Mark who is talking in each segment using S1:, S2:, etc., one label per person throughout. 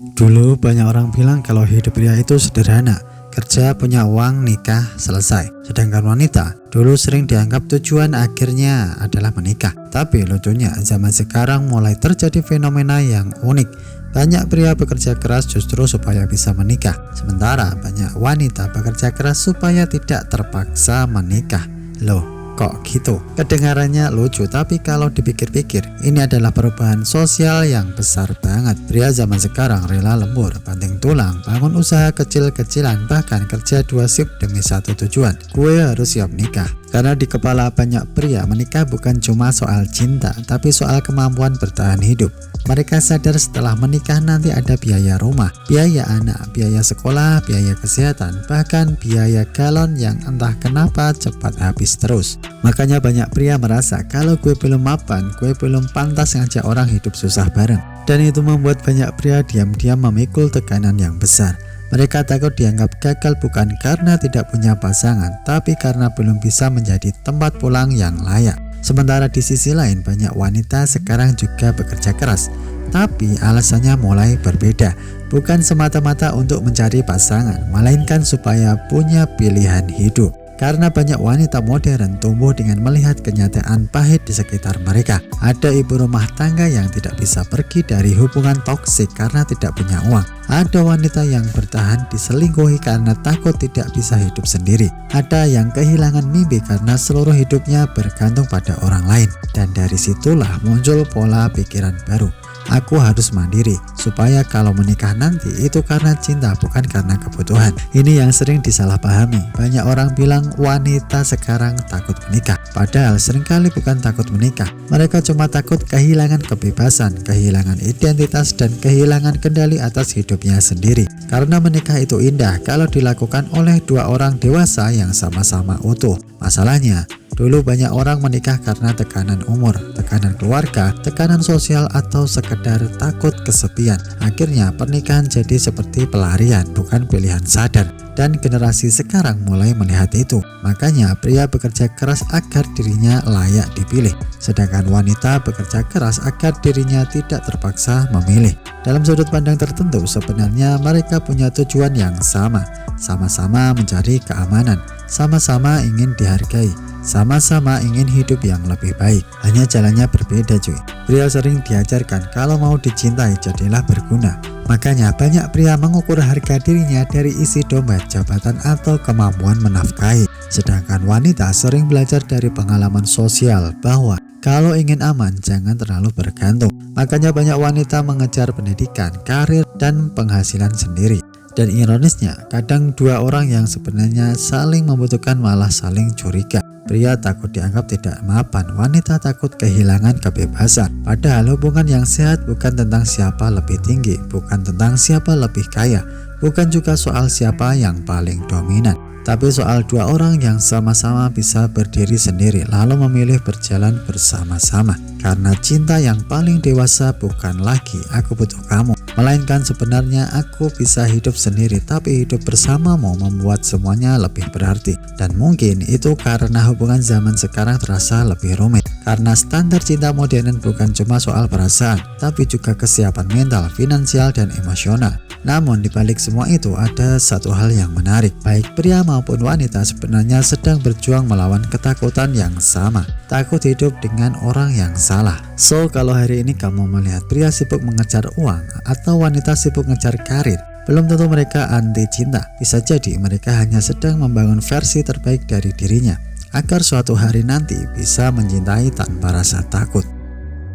S1: Dulu banyak orang bilang kalau hidup pria itu sederhana, kerja, punya uang, nikah, selesai. Sedangkan wanita dulu sering dianggap tujuan akhirnya adalah menikah. Tapi lucunya zaman sekarang mulai terjadi fenomena yang unik. Banyak pria bekerja keras justru supaya bisa menikah, sementara banyak wanita bekerja keras supaya tidak terpaksa menikah. Loh, kok gitu? Kedengarannya lucu, tapi kalau dipikir-pikir, ini adalah perubahan sosial yang besar banget. Pria zaman sekarang rela lembur, banting tulang, bangun usaha kecil-kecilan, bahkan kerja 2 shift demi satu tujuan. Gue harus siap nikah. Karena di kepala banyak pria, menikah bukan cuma soal cinta, tapi soal kemampuan bertahan hidup. Mereka sadar setelah menikah nanti ada biaya rumah, biaya anak, biaya sekolah, biaya kesehatan, bahkan biaya galon yang entah kenapa cepat habis terus. Makanya banyak pria merasa kalau gue belum mapan, gue belum pantas ngajak orang hidup susah bareng. Dan itu membuat banyak pria diam-diam memikul tekanan yang besar. Mereka takut dianggap gagal bukan karena tidak punya pasangan, tapi karena belum bisa menjadi tempat pulang yang layak. Sementara di sisi lain banyak wanita sekarang juga bekerja keras, tapi alasannya mulai berbeda. Bukan semata-mata untuk mencari pasangan, melainkan supaya punya pilihan hidup. Karena banyak wanita modern tumbuh dengan melihat kenyataan pahit di sekitar mereka. Ada ibu rumah tangga yang tidak bisa pergi dari hubungan toksik karena tidak punya uang. Ada wanita yang bertahan diselingkuhi karena takut tidak bisa hidup sendiri. Ada yang kehilangan mimpi karena seluruh hidupnya bergantung pada orang lain. Dan dari situlah muncul pola pikiran baru. Aku harus mandiri, supaya kalau menikah nanti itu karena cinta bukan karena kebutuhan. Ini yang sering disalahpahami. Banyak orang bilang wanita sekarang takut menikah, padahal seringkali bukan takut menikah. Mereka cuma takut kehilangan kebebasan, kehilangan identitas, dan kehilangan kendali atas hidupnya sendiri. Karena menikah itu indah kalau dilakukan oleh dua orang dewasa yang sama-sama utuh. Masalahnya, dulu banyak orang menikah karena tekanan umur, tekanan keluarga, tekanan sosial, atau sekedar takut kesepian. Akhirnya pernikahan jadi seperti pelarian, bukan pilihan sadar. Dan generasi sekarang mulai melihat itu. Makanya pria bekerja keras agar dirinya layak dipilih, sedangkan wanita bekerja keras agar dirinya tidak terpaksa memilih. Dalam sudut pandang tertentu sebenarnya mereka punya tujuan yang sama. Sama-sama mencari keamanan, sama-sama ingin dihargai, sama-sama ingin hidup yang lebih baik. Hanya jalannya berbeda cuy. Pria sering diajarkan kalau mau dicintai jadilah berguna. Makanya banyak pria mengukur harga dirinya dari isi dompet, jabatan, atau kemampuan menafkahi. Sedangkan wanita sering belajar dari pengalaman sosial bahwa kalau ingin aman jangan terlalu bergantung. Makanya banyak wanita mengejar pendidikan, karir, dan penghasilan sendiri. Dan ironisnya, kadang dua orang yang sebenarnya saling membutuhkan malah saling curiga. Pria takut dianggap tidak mapan, wanita takut kehilangan kebebasan. Padahal hubungan yang sehat bukan tentang siapa lebih tinggi, bukan tentang siapa lebih kaya, bukan juga soal siapa yang paling dominan, tapi soal dua orang yang sama-sama bisa berdiri sendiri lalu memilih berjalan bersama-sama. Karena cinta yang paling dewasa bukan lagi aku butuh kamu, melainkan sebenarnya aku bisa hidup sendiri, tapi hidup bersamamu membuat semuanya lebih berarti. Dan mungkin itu karena hubungan zaman sekarang terasa lebih rumit. Karena standar cinta modern bukan cuma soal perasaan, tapi juga kesiapan mental, finansial, dan emosional. Namun dibalik semua itu ada satu hal yang menarik. Baik pria maupun wanita sebenarnya sedang berjuang melawan ketakutan yang sama. Takut hidup dengan orang yang salah. So kalau hari ini kamu melihat pria sibuk mengejar uang atau wanita sibuk mengejar karir, belum tentu mereka anti cinta. Bisa jadi mereka hanya sedang membangun versi terbaik dari dirinya agar suatu hari nanti bisa mencintai tanpa rasa takut.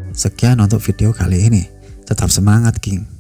S1: Sekian untuk video kali ini. Tetap semangat, King.